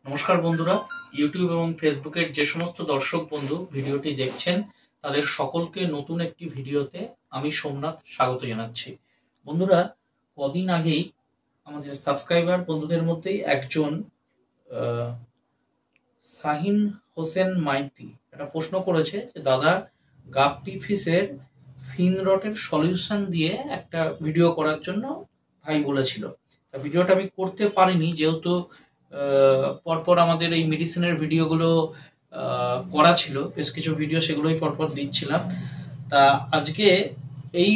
নমস্কার বন্ধুরা, ইউটিউব এবং ফেসবুকের যে সমস্ত দর্শক বন্ধু ভিডিওটি দেখছেন তাদের সকলকে নতুন একটি ভিডিওতে আমি সোমনাথ স্বাগত জানাচ্ছি। বন্ধুরা, কদিন আগেই আমাদের সাবস্ক্রাইবার বন্ধুদের মধ্যেই একজন শাহিন হোসেন মাইতি একটা প্রশ্ন করেছে যে দাদা, গাপ্পি ফিশের ফিন রটের সলিউশন দিয়ে একটা ভিডিও করার জন্য ভাই বলেছিল। তা ভিডিওটা আমি করতে পারিনি, যেহেতু পরপর আমাদের এই মেডিসিনের ভিডিওগুলো করা ছিল, বেশ কিছু ভিডিও সেগুলোই পরপর দিচ্ছিলাম। তা আজকে এই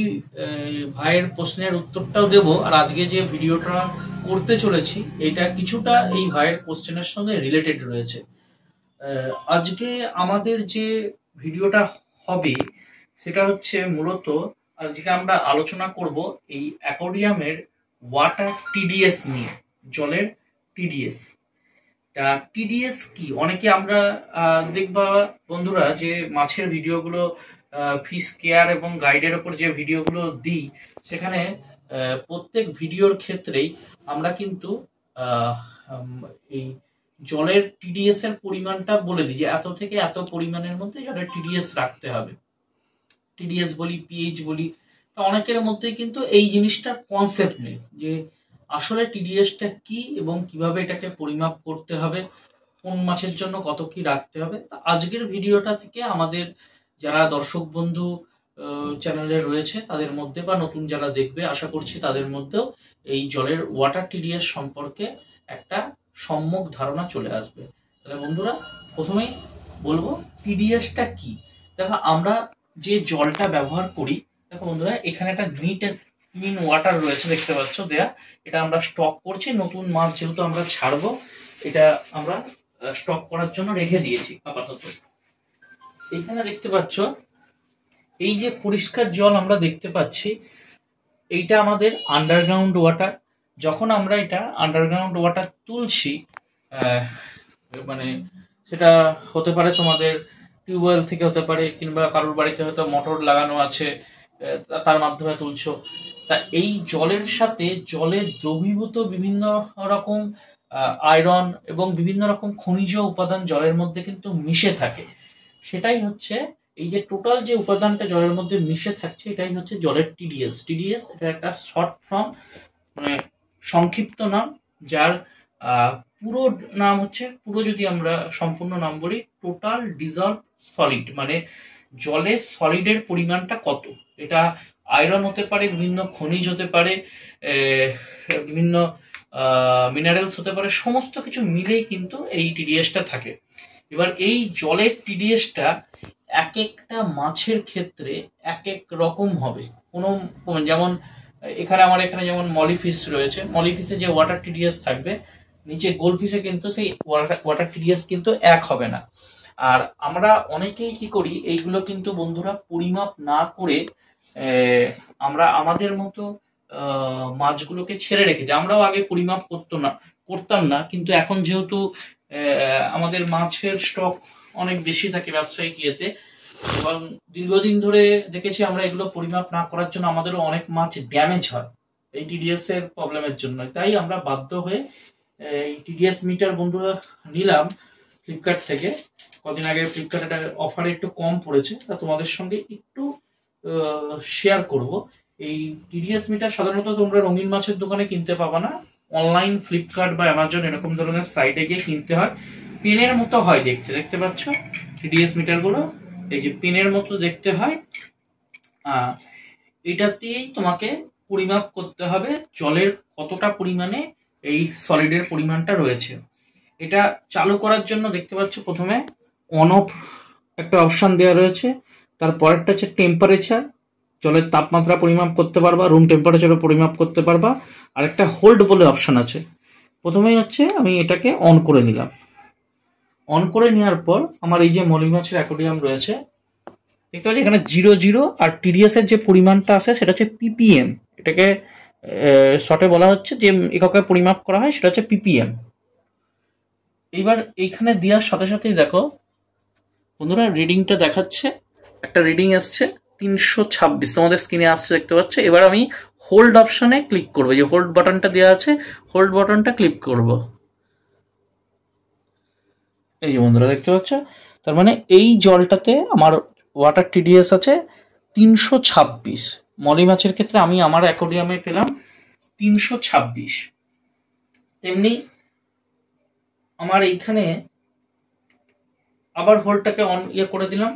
ভাইয়ের প্রশ্নের উত্তরটাও দেব, আর আজকে যে ভিডিওটা করতে চলেছি এটা কিছুটা এই ভাইয়ের কোশ্চেনের সঙ্গে রিলেটেড রয়েছে। আজকে আমাদের যে ভিডিওটা হবে সেটা হচ্ছে মূলত আজকে আমরা আলোচনা করব এই অ্যাকোয়ারিয়ামের ওয়াটার টিডিএস নিয়ে, জলের টিডিএস। তা টিডিএস কি? অনেকে আমরা দেখবা বন্ধুরা যে মাছের ভিডিওগুলো, ফিশ কেয়ার এবং গাইডের ওপর যে ভিডিওগুলো দিই, সেখানে প্রত্যেক ভিডিওর ক্ষেত্রেই আমরা কিন্তু এই জলের টিডিএস এর পরিমাণটা বলে দিই যে এত থেকে এত পরিমাণের মধ্যে জলের টিডিএস রাখতে হবে। টিডিএস বলি, পিএইচ বলি, তা অনেকের মধ্যে কিন্তু এই জিনিসটার কনসেপ্ট নেই যে আসলে টিডিএসটা কি এবং কিভাবে এটাকে পরিমাপ করতে হবে, কোন মাছের জন্য কত কি রাখতে হবে। তা আজকের ভিডিওটা থেকে আমাদের যারা দর্শক বন্ধু চ্যানেলে রয়েছে তাদের মধ্যে বা নতুন যারা দেখবে, আশা করছি তাদের মধ্যেও এই জলের ওয়াটার টিডিএস সম্পর্কে একটা সম্যক ধারণা চলে আসবে। তাহলে বন্ধুরা, প্রথমেই বলবো টিডিএসটা কি। দেখো, আমরা যে জলটা ব্যবহার করি, দেখো বন্ধুরা, এখানে একটা ক্লিন ওয়াটার রয়েছে, দেখতে পাচ্ছ দেয়া। এটা আমরা স্টক করছি, নতুন মাছ যেহেতু আমরা ছাড়বো, এটা আমরা স্টক করার জন্য রেখে দিয়েছি আপাতত। এখানে দেখতে পাচ্ছ এই যে পরিষ্কার জল আমরা দেখতে পাচ্ছি, এইটা আমাদের আন্ডারগ্রাউন্ড ওয়াটার। যখন আমরা এটা আন্ডারগ্রাউন্ড ওয়াটার তুলছি, মানে সেটা হতে পারে তোমাদের টিউবওয়েল থেকে, হতে পারে কিংবা কারোর বাড়িতে হয়তো মোটর লাগানো আছে, তার মাধ্যমে তুলছো। তা এই জলের সাথে জলে দ্রবীভূত বিভিন্ন রকম আয়রন এবং বিভিন্ন রকম খনিজ উপাদান জলের মধ্যে কিন্তু মিশে থাকে। সেটাই হচ্ছে এই যে টোটাল যে উপাদানটা জলের মধ্যে মিশে থাকছে, এটাই হচ্ছে জলের টিডিএস। টিডিএস এটা একটা শর্ট ফর্ম, মানে সংক্ষিপ্ত নাম, যার পুরো নাম হচ্ছে, পুরো যদি আমরা সম্পূর্ণ নাম বলি, টোটাল ডিজলভ সলিড, মানে জলে সলিডের পরিমাণটা কত। এটা আয়রন হতে পারে, বিভিন্ন খনিজ হতে পারে, বিভিন্ন মিনারেলস হতে পারে, সমস্ত কিছু মিলেই কিন্তু এই টিডিএসটা থাকে। এবার এই জলের টিডিএসটা এক একটা মাছের ক্ষেত্রে এক এক রকম হবে। কোনো যেমন এখানে যেমন মলিফিশ রয়েছে, মলিফিশে যে ওয়াটার টিডিএস থাকবে, নিচে গোলফিশে কিন্তু সেই ওয়াটার টিডিএস কিন্তু এক হবে না। আর আমরা অনেকেই কি করি, এইগুলো কিন্তু বন্ধুরা পরিমাপ না করে আমরা আমাদের মতো মাছগুলোকে ছেড়ে রেখে দিই। আমরাও আগে পরিমাপ করতাম না, কিন্তু এখন যেহেতু আমাদের মাছের স্টক অনেক বেশি থাকে ব্যবসায়িক ইয়েতে, এবং দীর্ঘদিন ধরে দেখেছি আমরা এগুলো পরিমাপ না করার জন্য আমাদেরও অনেক মাছ ড্যামেজ হয় এই টিডিএস এর প্রবলেমের জন্য। তাই আমরা বাধ্য হয়ে এই টিডিএস মিটার বন্ধুরা নিলাম ফ্লিপকার্ট থেকে। কদিন আগে ফ্লিপকার্ট একটা অফারে একটু কম পড়েছে, তা তোমাদের সঙ্গে একটু শেয়ার করব। এই টিডিএস মিটার সাধারণত তোমরা রঙিন মাছের দোকানে কিনতে পাবা না, অনলাইন ফ্লিপকার্ট বা অ্যামাজন এরকম ধরনের সাইটে গিয়ে কিনতে হয়। পেনের মতো হয় দেখতে, দেখতে পাচ্ছ টিডিএস মিটার গুলো, এই যে পেনের মতো দেখতে হয়। এটাতেই তোমাকে পরিমাপ করতে হবে জলের কতটা পরিমাণে এই সলিডের পরিমাণটা রয়েছে। এটা চালু করার জন্য দেখতে পাচ্ছ প্রথমে অন অফ একটা অপশন দেওয়া রয়েছে, তারপরেরটা হচ্ছে টেম্পারেচার, জলের তাপমাত্রা পরিমাপ করতে পারবা, রুম টেম্পারেচারও পরিমাপ করতে পারবা। আর একটা হোল্ড বলে অপশন আছে। প্রথমেই হচ্ছে আমি এটাকে অন করে নিলাম। অন করে নেওয়ার পর আমার এই যে মলি মাছের অ্যাকোয়ারিয়াম রয়েছে, দেখতে পাচ্ছি এখানে 0 আর টিডিএস এর যে পরিমাণটা আছে সেটা হচ্ছে পিপিএম। এটাকে শর্টে বলা হচ্ছে যে এককে পরিমাপ করা হয়, সেটা হচ্ছে পিপিএম। এইবার এইখানে দেওয়ার সাথে সাথেই দেখো বন্ধুরা, রিডিংটা দেখাচ্ছে, একটা রিডিং আসছে 326, তোমাদের স্ক্রিনে আসছে দেখতে পাচ্ছ। এবার আমি হোল্ড অপশনে ক্লিক করবো, যে হোল্ড বাটনটা দেওয়া আছে, হোল্ড বাটনটা ক্লিক করব। এই যে বন্ধুরা দেখতে পাচ্ছ, তার মানে এই জলটাতে আমার ওয়াটার টিডিএস আছে 326। মলি মাছের ক্ষেত্রে আমি আমার অ্যাকোয়ারিয়ামে পেলাম 326। তেমনি আমার এইখানে আবার হোল্ডটাকে অন করে দিলাম।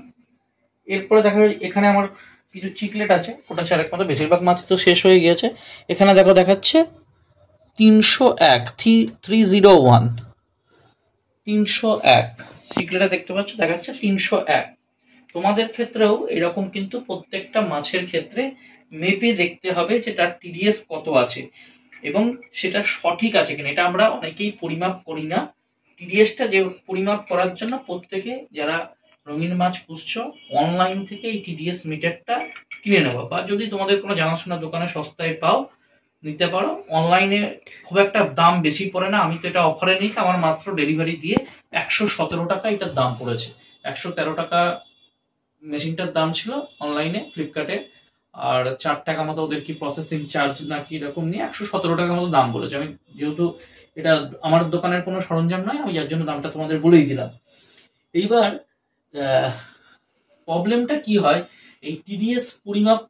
এরপরে দেখা যায় এখানে আমার কিছু চিকলেট আছে, ওটা ছাড়া একমাত্র, বেশিরভাগ মাছ তো শেষ হয়ে গিয়েছে। এখানে দেখো দেখাচ্ছে 301, 301, 301 চিকলেটে দেখতে পাচ্ছ, দেখাচ্ছে 301। তোমাদের ক্ষেত্রেও এরকম কিন্তু প্রত্যেকটা মাছের ক্ষেত্রে মেপে দেখতে হবে যে তার টিডিএস কত আছে এবং সেটা সঠিক আছে কিনা। এটা আমরা অনেকেই পরিমাপ করি না। টিডিএসটা যে পরিমাপ করার জন্য প্রত্যেকে যারা রঙিন মাছ পুষছো অনলাইন থেকে এই টিডিএস মিটারটা কিনে নেবো, বা যদি তোমাদের কোনো জানাশোনা দোকানে সস্তায় পাও নিতে পারো। অনলাইনে খুব একটা দাম বেশি পড়ে না। আমি তো এটা অফারে নিয়েছি, আমার মাত্র ডেলিভারি দিয়ে 117 টাকা এটার দাম পড়েছে। 113 টাকা মেশিনটার দাম ছিল অনলাইনে ফ্লিপকার্টে, আর 4 টাকা মতো ওদের কি প্রসেসিং চার্জ নাকি এরকম নিয়ে 117 টাকা মতো দাম বলেছে। আমি যেহেতু এটা আমার দোকানের কোনো সরঞ্জাম নয়, আমি যার জন্য দামটা তোমাদের বলেই দিলাম। এইবার প্রবলেমটা কি হয়, এই টিডিএস পরিমাপ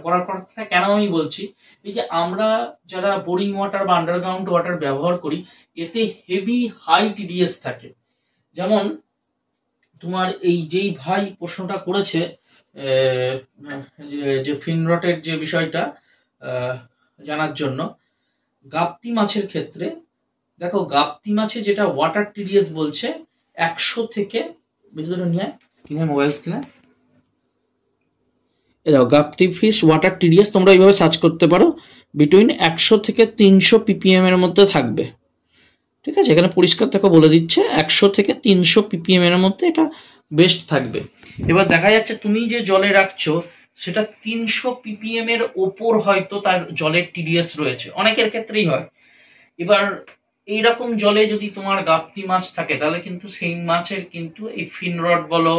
করার কথা কেন আমি বলছি, এই যে আমরা যারা বোরিং ওয়াটার বা আন্ডারগ্রাউন্ড ওয়াটার ব্যবহার করি, এতে হেভি হাই টিডিএস থাকে। যেমন তোমার এই যেই ভাই প্রশ্নটা করেছে যে ফিনরটের যে বিষয়টা জানার জন্য, গাপ্তি মাছের ক্ষেত্রে দেখো, গাপ্তি মাছে যেটা ওয়াটার টিডিএস বলছে 100 থেকে, বিদ্যুৎ নিয়ে স্ক্রিনে, মোবাইল স্ক্রিনে এই দেখো গাপ্তি ফিশ ওয়াটার টিডিএস, তোমরা এইভাবে সার্চ করতে পারো, বিটুইন 100 থেকে 300 ppm এর মধ্যে থাকবে। ঠিক আছে, এখানে পরিষ্কার দেখো বলে দিচ্ছে 100 থেকে 300 ppm এর মধ্যে এটা বেস্ট থাকবে। এবার দেখা যাচ্ছে তুমি যে জলে রাখছো সেটা 300 ppm এর ওপর হয়তো তার জলের টিডিএস রয়েছে, অনেকের ক্ষেত্রেই হয়। এবার এইরকম জলে যদি তোমার গাপ্তি মাছ থাকে তাহলে কিন্তু সেই মাছের কিন্তু এই ফিনরড বলো,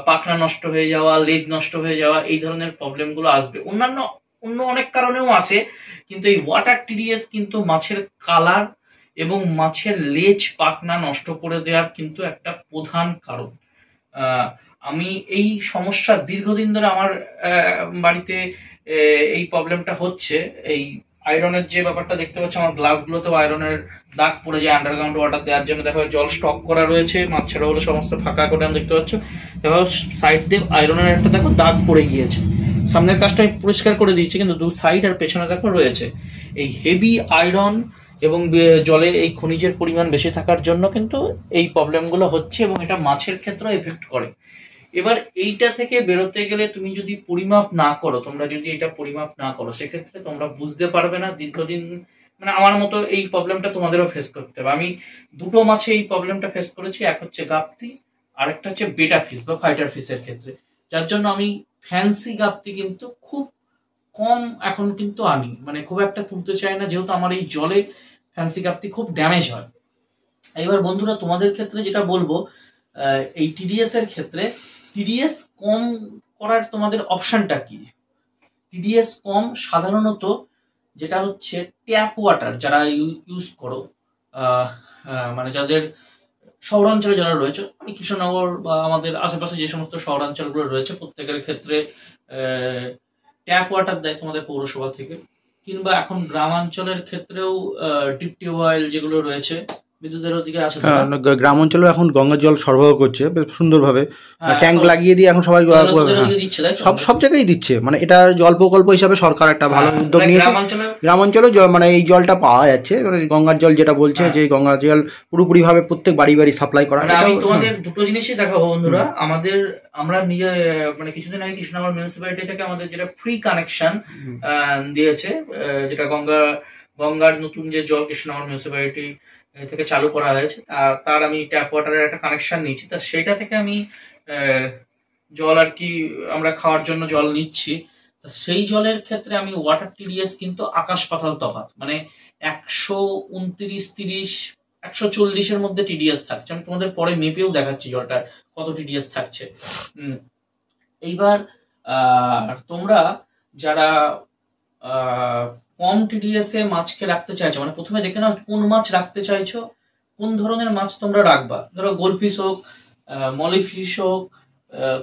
পাখনা নষ্ট হয়ে যাওয়া, লেজ নষ্ট হয়ে যাওয়া, এই ধরনের প্রবলেম গুলো আসবে। অন্য অনেক কারণেও আসে, কিন্তু এই ওয়াটার টিডিএস কিন্তু মাছের কালার এবং মাছের লেজ পাখনা নষ্ট করে দেওয়ার কিন্তু একটা প্রধান কারণ। আমি এই সমস্যা দীর্ঘদিন ধরে আমার বাড়িতে এই প্রবলেমটা হচ্ছে। এই আয়রনের যে ব্যাপারটা দেখতে পাচ্ছ, আমার গ্লাসগুলোতেও আয়রনের দাগ পড়ে যায় আন্ডারগ্রাউন্ড ওয়াটার দেওয়ার জন্য। দেখো জল স্টক করা রয়েছে, মাছ ছাড়া হলে সমস্ত ফাঁকা করে আমি দেখতে পাচ্ছ। দেখো সাইড দিয়ে আয়রনের একটা দেখো দাগ পড়ে গিয়েছে। সামনের কাজটা আমি পরিষ্কার করে দিয়েছি, কিন্তু দু সাইড আর পেছনে দেখো রয়েছে। এই হেভি আয়রন এবং জলে এই খনিজের পরিমাণ বেশি থাকার জন্য কিন্তু এই প্রবলেমগুলো হচ্ছে, এবং এটা মাছের ক্ষেত্রেও এফেক্ট করে। এবার এইটা থেকে বেরোতে গেলে তুমি যদি পরিমাপ না করো, তোমরা যদি এটা পরিমাপ না করো, সেক্ষেত্রে তোমরা বুঝতে পারবে না দীর্ঘদিন। মানে আমার মতো এই প্রবলেমটা তোমাদেরও ফেস করতে হবে। আমি দুটো মাছে এই প্রবলেমটা ফেস করেছি, এক হচ্ছে গাপ্তি, আরেকটা হচ্ছে বেটা ফিশ বা ফাইটার ফিশের ক্ষেত্রে। যার জন্য আমি ফ্যান্সি গাপ্তি কিন্তু খুব কম এখন কিন্তু আনি, মানে খুব একটা তুলতে চাই না, যেহেতু আমার এই জলে ফ্যান্সি গাপ্তি খুব ড্যামেজ হয়। এবার বন্ধুরা তোমাদের ক্ষেত্রে যেটা বলবো, এই টিডিএস এর ক্ষেত্রে টিডিএস কম করার তোমাদের অপশনটা কি? টিডিএস কম সাধারণত যেটা হচ্ছে ট্যাপ ওয়াটার যারা ইউজ করো, মানে যাদের শহরাঞ্চলে যারা রয়েছে, আমি কৃষ্ণনগর বা আমাদের আশেপাশে যে সমস্ত শহরাঞ্চলগুলো রয়েছে প্রত্যেকের ক্ষেত্রে ট্যাপ ওয়াটার দেয় তোমাদের পৌরসভা থেকে, কিংবা এখন গ্রামাঞ্চলের ক্ষেত্রেও ডিপ টিউবওয়েল যেগুলো রয়েছে বিদ্যুতের ওদিকে আসে। গ্রাম অঞ্চলে এখন গঙ্গার জল সরবরাহ করছে বেশ সুন্দরভাবে, ট্যাঙ্ক লাগিয়ে দিয়ে এখন সবাই সব জায়গায় দিচ্ছে। মানে এটা জল প্রকল্প হিসাবে সরকার একটা ভালো উদ্যোগ নিয়েছে। গ্রাম অঞ্চলে মানে এই জলটা পাওয়া যাচ্ছে, মানে গঙ্গার জল যেটা বলছে যে গঙ্গার জল পুরোপুরি ভাবে প্রত্যেক বাড়ি বাড়ি সাপ্লাই করা। আমি তোমাদের দুটো জিনিসই দেখাবো বন্ধুরা। আমরা নিজে মানে কিছুদিন আগে কৃষ্ণনগর মিউনিসিপ্যালিটি থেকে আমাদের যেটা ফ্রি কানেকশন দিয়েছে, যেটা গঙ্গার নতুন যে জল কৃষ্ণনগর মিউনিসিপ্যালিটি থেকে চালু করা হয়েছে, তার আমি ট্যাপ ওয়াটারের একটা কানেকশন নিয়েছি। তা সেটা থেকে আমি জল আর কি আমরা খাওয়ার জন্য জল নিচ্ছি। তা সেই জলের ক্ষেত্রে আমি ওয়াটার টিডিএস কিন্তু আকাশ পাতাল তফাৎ, মানে 129, 30, 140-এর মধ্যে টিডিএস থাকছে। আমি তোমাদের পরে মেপেও দেখাচ্ছি জলটা কত টিডিএস থাকছে। এইবার তোমরা যারা কম টিডিএস এ মাছকে রাখতে চাইছো, মানে প্রথমে দেখে নাও কোন মাছ রাখতে চাইছো, কোন ধরনের মাছ তোমরা রাখবা। ধরো গোলফিশ হোক, মলিফিশ হোক,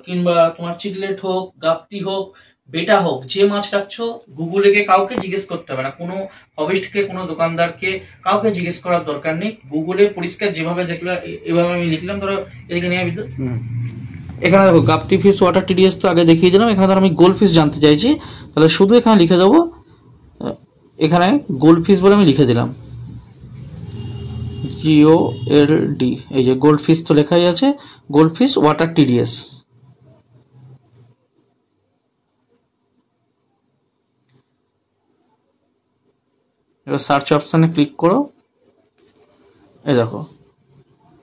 কিংবা তোমার চিকলেট হোক, গাপ্তি হোক, বেটা হোক, যে মাছ রাখছো গুগলে কাউকে জিজ্ঞেস করতে হবে না, কোনো হবিস্টকে, কোনো দোকানদারকে কাউকে জিজ্ঞেস করার দরকার নেই। গুগলে পরিষ্কার যেভাবে দেখলো এভাবে আমি লিখলাম। ধরো এদিকে নিয়ে বিদ্যুৎ, এখানে দেখো গাপ্তি ফিশ ওয়াটার টিডিএস তো আগে দেখিয়ে দিলাম। এখানে ধরো আমি গোলফিশ জানতে চাইছি, তাহলে শুধু এখানে লিখে দেবো, এখানে গোলফিশ বলে আমি লিখে দিলাম, GOLD, এই যে গোল্ডফিশ তো লেখাই আছে, গোল্ডফিশ ওয়াটার টিডিএস। এবার সার্চ অপশানে ক্লিক করো, এই দেখো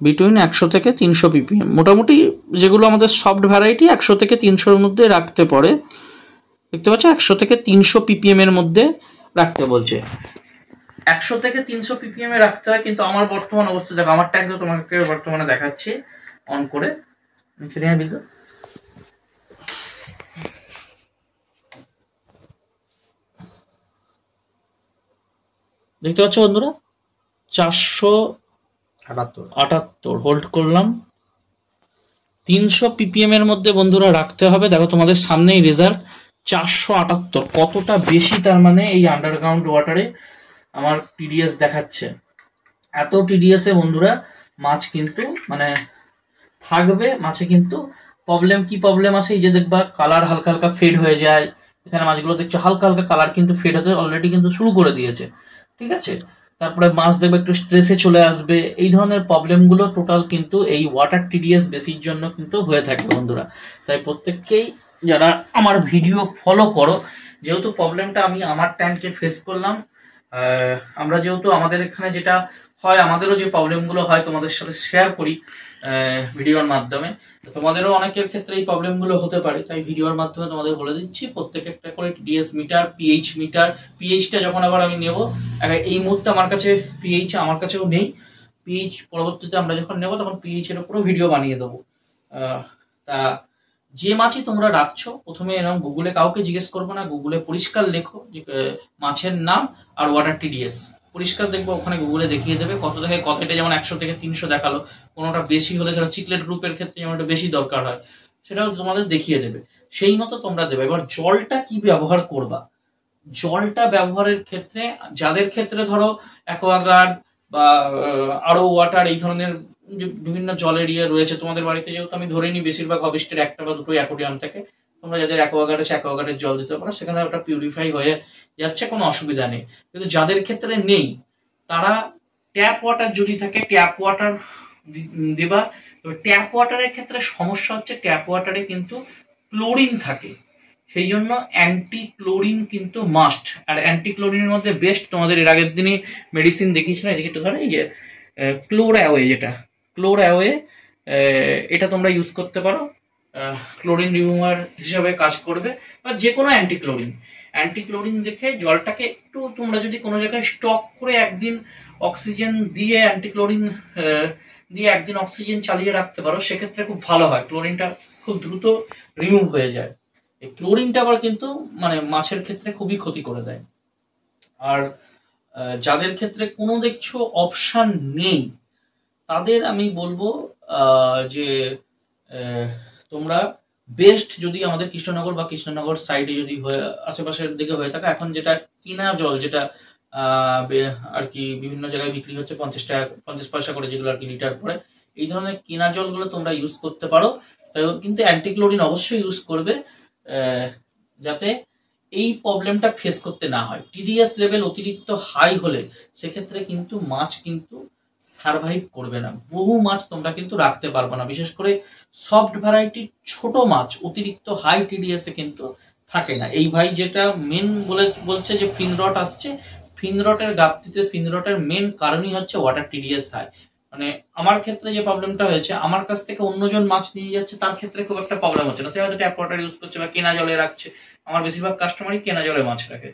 বিটুইন 100 থেকে 300 ppm, মোটামুটি যেগুলো আমাদের সফট ভ্যারাইটি 100 থেকে 300-র মধ্যে রাখতে পারে। দেখতে পাচ্ছ 100 থেকে 300 ppm এর মধ্যে রাখতে বলছে। 100 থেকে 300 ppm এ রাখতে হয়, কিন্তু আমার বর্তমান অবস্থা দেখো, আমার ট্যাঙ্ক তো তোমাকে বর্তমানে দেখাচ্ছি অন করে। বিদ্যুৎ দেখতে পাচ্ছ বন্ধুরা, 478 হোল্ড করলাম। 300 ppm এর মধ্যে বন্ধুরা রাখতে হবে। দেখো তোমাদের সামনেই রেজাল্ট 478, কতটা বেশি, তার মানে এই আন্ডারগ্রাউন্ড ওয়াটারে আমার টিডিএস দেখাচ্ছে। এত টিডিএস এ বন্ধুরা মাছ কিন্তু মানে থাকবে। মাছে কিন্তু প্রবলেম কি প্রবলেম আছে, এই যে দেখবা কালার হালকা হালকা ফেড হয়ে যায়। এখানে মাছগুলো দেখছো হালকা হালকা কালার কিন্তু ফেড হতে অলরেডি কিন্তু শুরু করে দিয়েছে, ঠিক আছে। তারপরে মাছ দেখবে একটু স্ট্রেসে চলে আসবে। এই ধরনের প্রবলেমগুলো টোটাল কিন্তু এই ওয়াটার টিডিএস বেসির জন্য কিন্তু হয়ে থাকে বন্ধুরা। তাই প্রত্যেককেই যারা আমার ভিডিও ফলো করো, যেহেতু প্রবলেমটা আমি আমার ট্যাঙ্কে ফেস করলাম, আমরা যেহেতু আমাদের এখানে যেটা হয়, আমাদেরও যে প্রবলেমগুলো হয় তোমাদের সাথে শেয়ার করি ভিডিওর মাধ্যমে, তোমাদেরও অনেকের ক্ষেত্রে এই প্রবলেমগুলো হতে পারে, তাই ভিডিওর মাধ্যমে তোমাদের বলে দিচ্ছি। প্রত্যেক একটা করে টিডিএস মিটার, পিএইচ মিটার, পিএইচটা যখন আবার আমি নেব, এই মুহূর্তে আমার কাছে পিএইচ আমার কাছেও নেই, পিএইচ পরবর্তীতে আমরা যখন নেব তখন পিএইচ এর উপরও ভিডিও বানিয়ে দেবো। তা যে মাছই তোমরা রাখছো, প্রথমে এরকম গুগলে কাউকে জিজ্ঞেস করবো না, গুগলে পরিষ্কার লেখো যে মাছের নাম আর ওয়াটার টিডিএস, পরিষ্কার দেখবো ওখানে গুগলে দেখিয়ে দেবে কত দেখে কত। এটা যেমন 100 থেকে 300 দেখালো, কোনোটা বেশি হলে সেটা চিকলেট গ্রুপের ক্ষেত্রে যেমন এটা বেশি দরকার হয়, সেটাও তোমাদের দেখিয়ে দেবে, সেই মতো তোমরা দেবে। এবার জলটা কি ব্যবহার করবা, জলটা ব্যবহারের ক্ষেত্রে যাদের ক্ষেত্রে ধরো অ্যাকোয়াগার্ড বা আরো ওয়াটার এই ধরনের বিভিন্ন জলের ইয়ে রয়েছে তোমাদের বাড়িতে, যেহেতু আমি ধরে নিই বেশিরভাগ হবিস্টের একটা বা দুটো অ্যাকোয়ারিয়াম থাকে, তোমরা যাদের অ্যাকোয়াগার্ড আছে অ্যাকোয়াগার্ডের জল দিতে পারো, সেখানে ওটা পিউরিফাই হয়ে যাচ্ছে, কোনো অসুবিধা নেই। কিন্তু যাদের ক্ষেত্রে নেই তারা ট্যাপ ওয়াটার যদি থাকে ট্যাপ ওয়াটার দেবা। তবে ট্যাপ ওয়াটারের ক্ষেত্রে সমস্যা হচ্ছে ট্যাপ ওয়াটারে কিন্তু ক্লোরিন থাকে, সেই জন্য অ্যান্টি ক্লোরিন কিন্তু মাস্ট। আর অ্যান্টি ক্লোরিনের মধ্যে বেস্ট তোমাদের এর আগের দিনই মেডিসিন দেখিয়েছিলাম, এদিকে একটু ধরো, এই যে ক্লোরঅ্যাওয়ে, যেটা ক্লোরঅ্যাওয়ে, এটা তোমরা ইউজ করতে পারো, ক্লোরিন রিমুভার হিসাবে কাজ করবে। বা যে কোনো অ্যান্টি ক্লোরিন দেখে জলটাকে একটু তোমরা যদি কোনো জায়গায় স্টক করে একদিন অক্সিজেন দিয়ে অ্যান্টি ক্লোরিন দিয়ে একদিন অক্সিজেন চালিয়ে রাখতে পারো, সেক্ষেত্রে খুব ভালো হয়, ক্লোরিনটা খুব দ্রুত রিমুভ হয়ে যায়। এই ক্লোরিনটা আবার কিন্তু মানে মাছের ক্ষেত্রে খুবই ক্ষতি করে দেয়। আর যাদের ক্ষেত্রে কোনো দেখছো অপশন নেই, তাদের আমি বলবো যে তোমরা বেস্ট যদি আমাদের কৃষ্ণনগর বা কৃষ্ণনগর সাইডে যদি আশেপাশের দিকে হয়ে থাকে, এখন যেটা কিনা জল, যেটা আর কি বিভিন্ন জায়গায় বিক্রি হচ্ছে 50 পয়সা করে, যেগুলো আর কি লিটার পড়ে, এই ধরনের কেনা জলগুলো তোমরা ইউজ করতে পারো। তাই কিন্তু অ্যান্টিক্লোরিন অবশ্যই ইউজ করবে, যাতে এই প্রবলেমটা ফেস করতে না হয়। টিডিএস লেভেল অতিরিক্ত হাই হলে সেক্ষেত্রে কিন্তু মাছ কিন্তু সারভাইভ করবে না, বহু মাছ তোমরা কিন্তু রাখতে পারবে না। বিশেষ করে সফট ভ্যারাইটির ছোট মাছ অতিরিক্ত হাই টিডিএস এ কিন্তু থাকে না। এই ভাই যেটা মেন বলছে যে ফিনরট আসছে, ফিনরটের গাপ্তিতে ফিনরটের মেন কারণই হচ্ছে ওয়াটার টিডিএস হাই। মানে আমার ক্ষেত্রে যে প্রবলেমটা হয়েছে, আমার কাছ থেকে অন্যজন মাছ নিয়ে যাচ্ছে, তার ক্ষেত্রে খুব একটা প্রবলেম হচ্ছে না, সে হয়তো ট্যাপ ওয়াটার ইউজ করছে বা কেনা জলে রাখছে। আমার বেশিরভাগ কাস্টমারই কেনা জলে মাছ রাখে,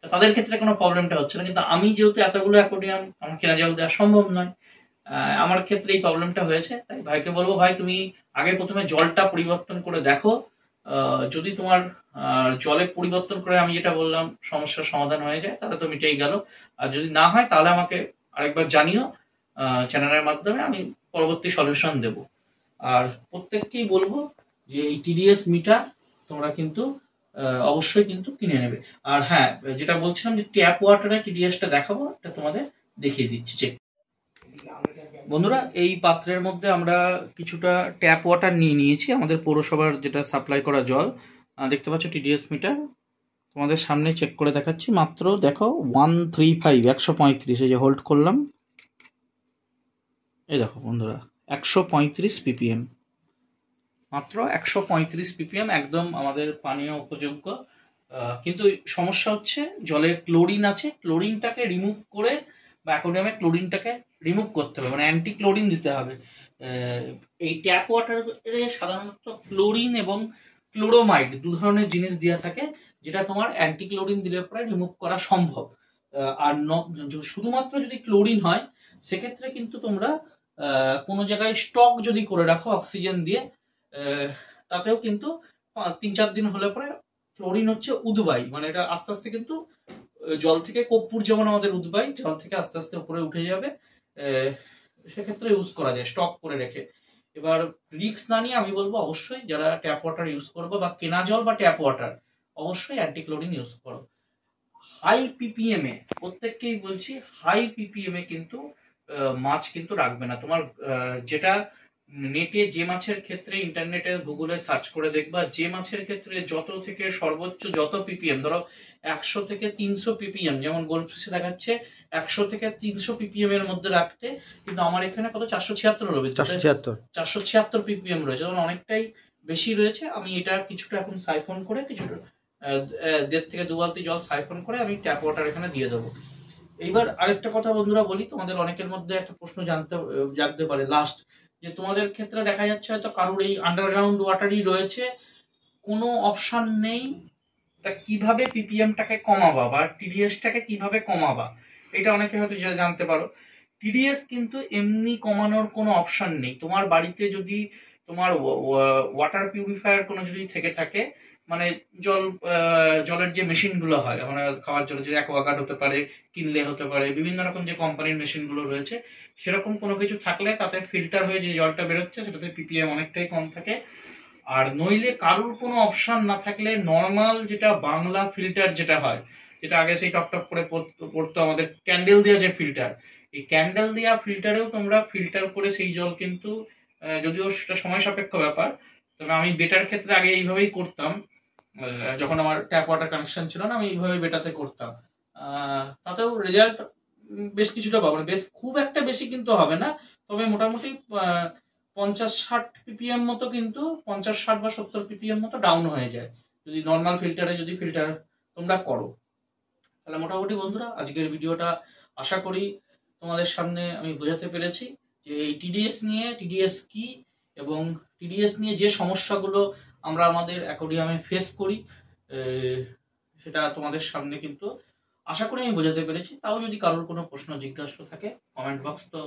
তাদের ক্ষেত্রে কোনো প্রবলেমটা হচ্ছে না। কিন্তু আমি যেহেতু এতগুলো অ্যাকোয়ারিয়াম, আমার কেনা জল দেওয়া সম্ভব নয়, আমার ক্ষেত্রে এই প্রবলেমটা হয়েছে। তাই ভাইকে বলবো, ভাই তুমি আগে প্রথমে জলটা পরিবর্তন করে দেখো, যদি তোমার জলে পরিবর্তন করে আমি যেটা বললাম সমস্যার সমাধান হয়ে যায়, তাহলে তো মিটেই গেল। আর যদি না হয় তাহলে আমাকে আরেকবার জানিও চ্যানেলের মাধ্যমে, আমি পরবর্তী সলিউশন দেব। আর প্রত্যেককেই বলবো যে এই টিডিএস মিটার তোমরা কিন্তু অবশ্যই কিন্তু কিনে নেবে। আর হ্যাঁ, যেটা বলছিলাম যে ট্যাপ ওয়াটারে টিডিএসটা দেখাবো, এটা তোমাদের দেখিয়ে দিচ্ছি। চেক বন্ধুরা, এই পাত্রের মধ্যে আমরা কিছুটা ট্যাপ ওয়াটার নিয়ে নিয়েছি, আমাদের পৌরসভার যেটা সাপ্লাই করা জল। দেখতে পাচ্ছ টিডিএস মিটার তোমাদের সামনে চেক করে দেখাচ্ছি। মাত্র দেখো 135 135, এই যে হোল্ড করলাম, এই দেখো বন্ধুরা 135 ppm, মাত্র 135 ppm, একদম আমাদের পানীয় উপযোগ্য। কিন্তু সমস্যা হচ্ছে জলে ক্লোরিন আছে, ক্লোরিনটাকে রিমুভ করে বা অ্যাকোয়ারিয়ামে ক্লোরিনটাকে রিমুভ করতে হবে, মানে অ্যান্টি ক্লোরিন দিতে হবে। এই ট্যাপ ওয়াটারে সাধারণত ক্লোরিন এবং ক্লোরোমাইড দু ধরনের জিনিস দেওয়া থাকে, যেটা তোমার অ্যান্টি ক্লোরিন দিলে পরে রিমুভ করা সম্ভব। আর শুধুমাত্র যদি ক্লোরিন হয় সেক্ষেত্রে কিন্তু তোমরা কোনো জায়গায় স্টক যদি করে রাখো অক্সিজেন দিয়ে, তাতেও কিন্তু 3-4 দিন হলে পরে ক্লোরিন হচ্ছে উদ্বায়ী, মানে এটা আস্তে আস্তে কিন্তু জল থেকে, কর্পূর যেমন আমাদের উদ্বায়ী, জল থেকে আস্তে আস্তে উপরে উঠে যাবে, সেক্ষেত্রে ইউজ করা যায় স্টক করে রেখে। এবার রিস্ক না নিয়ে আমি বলবো অবশ্যই যারা ট্যাপ ওয়াটার ইউজ করবো বা কেনা জল বা ট্যাপ ওয়াটার, অবশ্যই অ্যান্টি ক্লোরিন ইউজ করো। হাই পিপিএম এ, প্রত্যেককেই বলছি হাই পিপিএম এ কিন্তু মাছ কিন্তু রাখবে না। তোমার যেটা নেটে যে মাছের ক্ষেত্রে ইন্টারনেটে গুগলে সার্চ করে দেখবা, যে মাছের ক্ষেত্রে যত থেকে সর্বোচ্চ যত পিপিএম, ধরো 100 থেকে 300 পিপিএম, যেমন গোল্ডফিশে দেখাচ্ছে 100 থেকে 300 পিপিএম এর মধ্যে রাখতে, কিন্তু আমার এখানে কত 476 রয়েছে, 476 পিপিএম রয়েছে, তখন অনেকটাই বেশি রয়েছে। আমি এটা কিছুটা এখন সাইফন করে, কিছুটা 1.5 থেকে 2 বালতি জল সাইফন করে আমি ট্যাপ ওয়াটার এখানে দিয়ে দেবো। এইবার আরেকটা কথা বন্ধুরা বলি, তোমাদের অনেকের মধ্যে একটা প্রশ্ন জাগতে পারে লাস্ট, যে তোমাদের ক্ষেত্রে দেখা যাচ্ছে হয়তো কারোর এই আন্ডারগ্রাউন্ড ওয়াটারই রয়েছে, কোনো অপশন নেই, তা কিভাবে পিপিএমটাকে কমাবা বা টিডিএসটাকে কিভাবে কমাবা, এটা অনেকে হয়তো জানতে পারো। টিডিএস কিন্তু এমনি কমানোর কোনো অপশন নেই। তোমার বাড়িতে যদি তোমার ওয়াটার পিউরিফায়ার কোনো যদি থেকে থাকে, মানে জলের যে মেশিনগুলো হয়, মানে খাওয়ার জন্য যে অ্যাকোয়াগার্ড হতে পারে, কিনলে হতে পারে, বিভিন্ন রকম যে কোম্পানির মেশিনগুলো রয়েছে, সেরকম কোনো কিছু থাকলে তাতে ফিল্টার হয়ে যে জলটা বেরোচ্ছে সেটাতে পিপিএম অনেকটাই কম থাকে। আর নইলে কারোর কোনো অপশন না থাকলে নর্মাল যেটা বাংলা ফিল্টার যেটা হয়, যেটা আগে সেই টকটক করে পড়তো আমাদের ক্যান্ডেল দেওয়া যে ফিল্টার, এই ক্যান্ডেল দেওয়া ফিল্টারেও তোমরা ফিল্টার করে সেই জল কিন্তু, যদিও সেটা সময় সাপেক্ষ ব্যাপার, তবে আমি বেটার ক্ষেত্রে আগে এইভাবেই করতাম, যখন আমার ট্যাপ ওয়াটার কানেকশন ছিল না, আমি এইভাবে বেটাতে করতাম। তাতেও রেজাল্ট বেশ কিছুটা পাবো, বেশ খুব একটা বেশি কিন্তু হবে না, তবে মোটামুটি 50-60 ppm মতো, কিন্তু 50-60 বা 70 ppm মতো ডাউন হয়ে যায় যদি নর্মাল ফিল্টারে যদি ফিল্টার তোমরা করো। তাহলে মোটামুটি বন্ধুরা আজকের ভিডিওটা আশা করি তোমাদের সামনে আমি বোঝাতে পেরেছি যে এই টিডিএস নিয়ে, টিডিএস কি এবং টিডিএস নিয়ে যে সমস্যাগুলো আমরা আমাদের অ্যাকোয়ারিয়ামে ফেস করি, সেটা তোমাদের সামনে কিন্তু আশা করি আমি বোঝাতে পেরেছি। তাও যদি কারোর কোনো প্রশ্ন জিজ্ঞাসা থাকে, কমেন্ট বক্স তো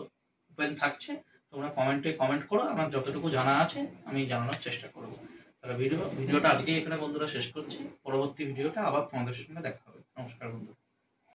ওপেন থাকছে, তোমরা কমেন্টে কমেন্ট করো, আমার যতটুকু জানা আছে আমি জানানোর চেষ্টা করবো। তাহলে ভিডিওটা আজকে এখানে বন্ধুরা শেষ করছি, পরবর্তী ভিডিওটা আবার তোমাদের সঙ্গে দেখা হবে। নমস্কার বন্ধু।